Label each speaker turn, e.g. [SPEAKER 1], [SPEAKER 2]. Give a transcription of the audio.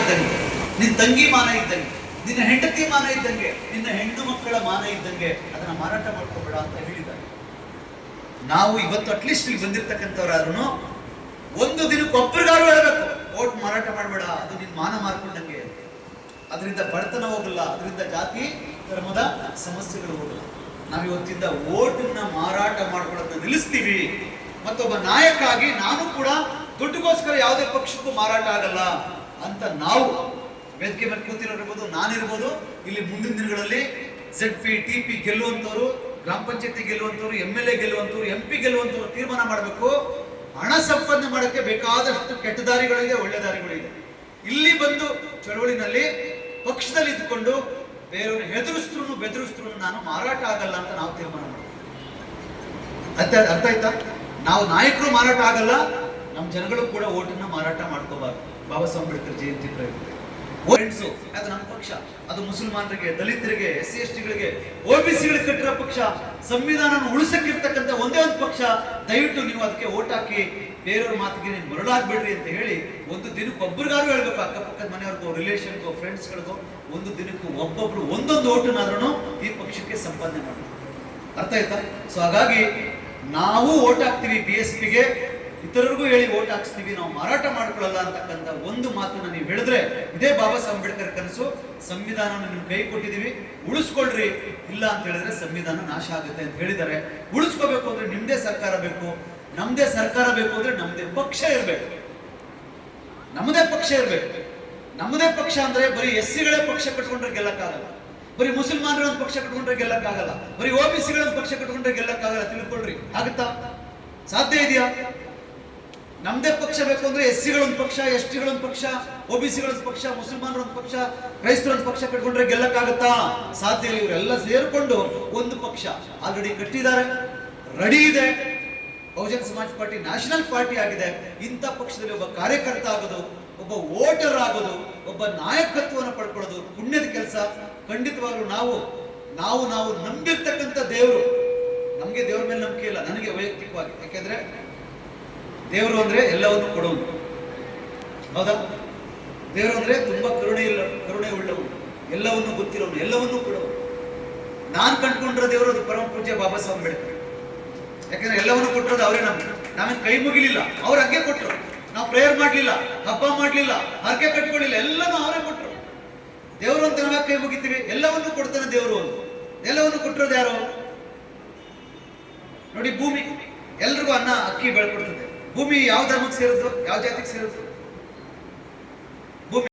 [SPEAKER 1] ಇದ್ದಂಗೆ, ನಿನ್ನ ತಂಗಿ ಮಾನ ಇದ್ದಂಗೆ, ನಿನ್ನ ಹೆಂಡತಿ ಮಾನ ಇದ್ದಂಗೆ, ನಿನ್ನ ಹೆಣ್ಣು ಮಕ್ಕಳ ಮಾನ ಇದ್ದಂಗೆ, ಅದನ್ನ ಮಾರಾಟ ಮಾಡ್ಕೋಬೇಡ ಅಂತ ಹೇಳಿದ್ದಾರೆ. ನಾವು ಇವತ್ತು ಅಟ್ಲೀಸ್ಟ್ ಇಲ್ಲಿ ಬಂದಿರ್ತಕ್ಕಂಥವ್ರಾದ್ರೂ ಒಂದು ದಿನಕ್ಕೆ ಒಬ್ಬರಿಗಾರು ಹೇಳಬೇಕು, ಓಟ್ ಮಾರಾಟ ಮಾಡಬೇಡ, ಅದು ನಿನ್ನ ಮಾನ ಮಾರ್ಕೊಂಡಂಗೆ. ಅದರಿಂದ ಬಡತನ ಹೋಗಲ್ಲ, ಅದರಿಂದ ಜಾತಿ ಧರ್ಮದ ಸಮಸ್ಯೆಗಳು ಹೋಗಲ್ಲ. ನಾವಿವತ್ತಿಂದ ಓಟನ್ನ ಮಾರಾಟ ಮಾಡ್ಕೊಳ್ಳೋದನ್ನ ನಿಲ್ಲಿಸ್ತೀವಿ. ಮತ್ತೊಬ್ಬ ನಾಯಕ ಆಗಿ ನಾನು ಕೂಡ ದುಡ್ಡುಗೋಸ್ಕರ ಯಾವುದೇ ಪಕ್ಷಕ್ಕೂ ಮಾರಾಟ ಆಗಲ್ಲ ಅಂತ ನಾವು ವೇದಿಕೆ ಮೇಲೆ ಕೂತಿರೋರ್ಬೋದು, ನಾನಿರ್ಬೋದು, ಇಲ್ಲಿ ಮುಂದಿನ ದಿನಗಳಲ್ಲಿ ZP TP ಗೆಲ್ಲುವಂಥವ್ರು, ಗ್ರಾಮ ಪಂಚಾಯತಿ ಗೆಲ್ಲುವಂಥವ್ರು, MLA ಗೆಲ್ಲುವಂಥವ್ರು, MP ಗೆಲ್ಲುವಂಥವ್ರು ತೀರ್ಮಾನ ಮಾಡಬೇಕು. ಹಣ ಸಂಪಾದನೆ ಮಾಡೋಕ್ಕೆ ಬೇಕಾದಷ್ಟು ಕೆಟ್ಟ ದಾರಿಗಳಿದೆ, ಒಳ್ಳೆ ದಾರಿಗಳಿದೆ. ಇಲ್ಲಿ ಬಂದು ಚಳವಳಿನಲ್ಲಿ ಪಕ್ಷದಲ್ಲಿ ಇದ್ದುಕೊಂಡು ಬೇರೆಯವ್ರನ್ನ ಹೆದರಿಸಿದ್ರು ಬೆದರಿಸಿದ್ರು ನಾನು ಮಾರಾಟ ಆಗಲ್ಲ ಅಂತ ನಾವು ತೀರ್ಮಾನ ಮಾಡ್ತೀವಿ. ಅರ್ಥ ಆಯ್ತಾ? ನಾವು ನಾಯಕರು ಮಾರಾಟ ಆಗಲ್ಲ, ನಮ್ಮ ಜನಗಳು ಕೂಡ ಓಟನ್ನ ಮಾರಾಟ ಮಾಡ್ಕೋಬಾರ್ದು. ಬಾಬಾ ಸಾಹೇಬ್ ಅಂಬೇಡ್ಕರ್ ಜಯಂತಿ ಪ್ರಯುಕ್ತ ಅದು ನಮ್ಮ ಪಕ್ಷ, ಅದು ಮುಸಲ್ಮಾನರಿಗೆ, ದಲಿತರಿಗೆ, SC ST ಗಳಿಗೆ, OBC ಗಳಿಗೆ ಕಟ್ಟಿರೋ ಪಕ್ಷ, ಸಂವಿಧಾನ ಉಳಿಸಕ್ಕಿರ್ತಕ್ಕಂಥ ಒಂದೇ ಒಂದು ಪಕ್ಷ. ದಯವಿಟ್ಟು ನೀವು ಅದಕ್ಕೆ ಓಟ್ ಹಾಕಿ, ಬೇರೆಯವ್ರ ಮಾತಿಗೆ ನೀವು ಮರಳಾಗ್ಬೇಡ್ರಿ ಅಂತ ಹೇಳಿ ಒಂದು ದಿನಕ್ಕೆ ಒಬ್ಬರಿಗಾರು ಹೇಳ್ಬೇಕು. ಅಕ್ಕಪಕ್ಕದ ಮನೆಯವ್ರಿಗೋ, ರಿಲೇಷನ್ಗೋ, ಫ್ರೆಂಡ್ಸ್ಗಳಿಗೋ ಒಂದು ದಿನಕ್ಕೂ ಒಬ್ಬೊಬ್ರು ಒಂದೊಂದು ಓಟನ್ನಾದ್ರೂ ಈ ಪಕ್ಷಕ್ಕೆ ಸಂಪಾದನೆ ಮಾಡಬೇಕು. ಅರ್ಥ ಆಯ್ತಾ? ಸೊ ಹಾಗಾಗಿ ನಾವು ಓಟ್ ಹಾಕ್ತೀವಿ BSPಗೆ, ಇತರರಿಗೂ ಹೇಳಿ ಓಟ್ ಹಾಕ್ಸ್ತೀವಿ, ನಾವು ಮಾರಾಟ ಮಾಡ್ಕೊಳ್ಳಲ್ಲ ಅಂತಕ್ಕಂಥ ಒಂದು ಮಾತನ್ನ ನೀವು ಹೇಳಿದ್ರೆ ಇದೇ ಬಾಬಾ ಸಾಹೇಬ್ ಅಂಬೇಡ್ಕರ್ ಕನಸು. ಸಂವಿಧಾನ ನಿಮ್ಗೆ ಕೈ ಕೊಟ್ಟಿದೀವಿ, ಉಳಿಸ್ಕೊಳ್ರಿ, ಇಲ್ಲ ಅಂತ ಹೇಳಿದ್ರೆ ಸಂವಿಧಾನ ನಾಶ ಆಗುತ್ತೆ ಅಂತ ಹೇಳಿದ್ದಾರೆ. ಉಳಿಸ್ಕೋಬೇಕು ಅಂದ್ರೆ ನಿಮ್ದೇ ಸರ್ಕಾರ ಬೇಕು, ನಮ್ದೇ ಸರ್ಕಾರ ಬೇಕು ಅಂದ್ರೆ ನಮ್ದೇ ಪಕ್ಷ ಇರ್ಬೇಕು, ನಮ್ಮದೇ ಪಕ್ಷ ಇರ್ಬೇಕು. ನಮ್ಮದೇ ಪಕ್ಷ ಅಂದ್ರೆ ಬರೀ SCಗಳೇ ಪಕ್ಷ ಕಟ್ಕೊಂಡ್ರೆ ಗೆಲ್ಲಕ್ಕಾಗಲ್ಲ, ಬರೀ ಮುಸಲ್ಮಾನರ ಒಂದು ಪಕ್ಷ ಕಟ್ಕೊಂಡ್ರೆ ಗೆಲ್ಲಕ್ಕಾಗಲ್ಲ, ಬರೀ OBCಗಳ ಒಂದು ಪಕ್ಷ ಕಟ್ಕೊಂಡ್ರೆ ಗೆಲ್ಲಕ್ಕಾಗಲ್ಲ. ತಿಳ್ಕೊಳ್ರಿ, ಆಗುತ್ತಾ? ಸಾಧ್ಯ ಇದೆಯಾ? ನಮ್ದೇ ಪಕ್ಷ ಬೇಕು ಅಂದ್ರೆ SCಗಳ ಒಂದು ಪಕ್ಷ, STಗಳ ಒಂದು ಪಕ್ಷ, OBCಗಳ ಒಂದು ಪಕ್ಷ, ಮುಸಲ್ಮಾನರ ಒಂದು ಪಕ್ಷ, ಕ್ರೈಸ್ತರ ಒಂದು ಪಕ್ಷ ಕಟ್ಕೊಂಡ್ರೆ ಗೆಲ್ಲಕ್ಕಾಗತ್ತಾ? ಸಾಧ್ಯ ಇಲ್ಲ. ಇವರೆಲ್ಲ ಸೇರ್ಕೊಂಡು ಒಂದು ಪಕ್ಷ ಆಲ್ರೆಡಿ ಕಟ್ಟಿದ್ದಾರೆ, ರೆಡಿ ಇದೆ. ಬಹುಜನ ಸಮಾಜ ಪಾರ್ಟಿ ನ್ಯಾಷನಲ್ ಪಾರ್ಟಿ ಆಗಿದೆ. ಇಂಥ ಪಕ್ಷದಲ್ಲಿ ಒಬ್ಬ ಕಾರ್ಯಕರ್ತ ಆಗೋದು, ಒಬ್ಬ ವೋಟರ್ ಆಗೋದು, ಒಬ್ಬ ನಾಯಕತ್ವವನ್ನು ಪಡ್ಕೊಳ್ಳೋದು ಪುಣ್ಯದ ಕೆಲಸ. ಖಂಡಿತವಾಗ್ಲೂ ನಾವು ನಂಬಿರ್ತಕ್ಕಂಥ ದೇವರು, ನಮ್ಗೆ ದೇವ್ರ ಮೇಲೆ ನಂಬಿಕೆ ಇಲ್ಲ, ನನಗೆ ವೈಯಕ್ತಿಕವಾಗಿ. ಯಾಕೆಂದ್ರೆ ದೇವರು ಅಂದ್ರೆ ಎಲ್ಲವನ್ನು ಕೊಡೋನು, ಹೌದಾ? ದೇವರು ಅಂದ್ರೆ ತುಂಬಾ ಕರುಣೆ ಉಳ್ಳವನು, ಎಲ್ಲವನ್ನು ಗೊತ್ತಿರೋನು, ಎಲ್ಲವನ್ನೂ ಕೊಡೋನು. ನಾನ್ ಕಂಡ್ಕೊಂಡಿರೋ ದೇವರು ಅದು ಪರಮ ಪೂಜ್ಯ ಬಾಬಾ ಸಾಹೇಬ್ ಅಂಬೇಡ್ಕರ್. ಯಾಕಂದ್ರೆ ಎಲ್ಲವನ್ನು ಕೊಟ್ಟಿರೋದು ಅವರೇ. ನಾವೇನು ಕೈ ಮುಗಿಲಿಲ್ಲ, ಅವ್ರು ಹಂಗೆ ಕೊಟ್ಟರು. ನಾವು ಪ್ರೇಯರ್ ಮಾಡ್ಲಿಲ್ಲ, ಹಬ್ಬ ಮಾಡ್ಲಿಲ್ಲ, ಹರಕೆ ಕಟ್ಕೊಳ್ಳಿಲ್ಲ, ಎಲ್ಲನೂ ಅವರೇ ಕೊಟ್ಟರು. ದೇವರು ಅಂತ ನಾವೇ ಕೈ ಮುಗಿತೀವಿ? ಎಲ್ಲವನ್ನು ಕೊಡ್ತಾನೆ ದೇವರು. ಎಲ್ಲವನ್ನು ಕೊಟ್ಟಿರೋದು ಯಾರು ನೋಡಿ? ಭೂಮಿ ಎಲ್ರಿಗೂ ಅನ್ನ ಅಕ್ಕಿ ಬೆಳ್ಕೊಡ್ತದೆ. ಭೂಮಿ ಯಾವ ಧರ್ಮಕ್ಕೆ ಸೇರಿದ್ರು, ಯಾವ ಜಾತಿಗೆ ಸೇರಿದ್ರು?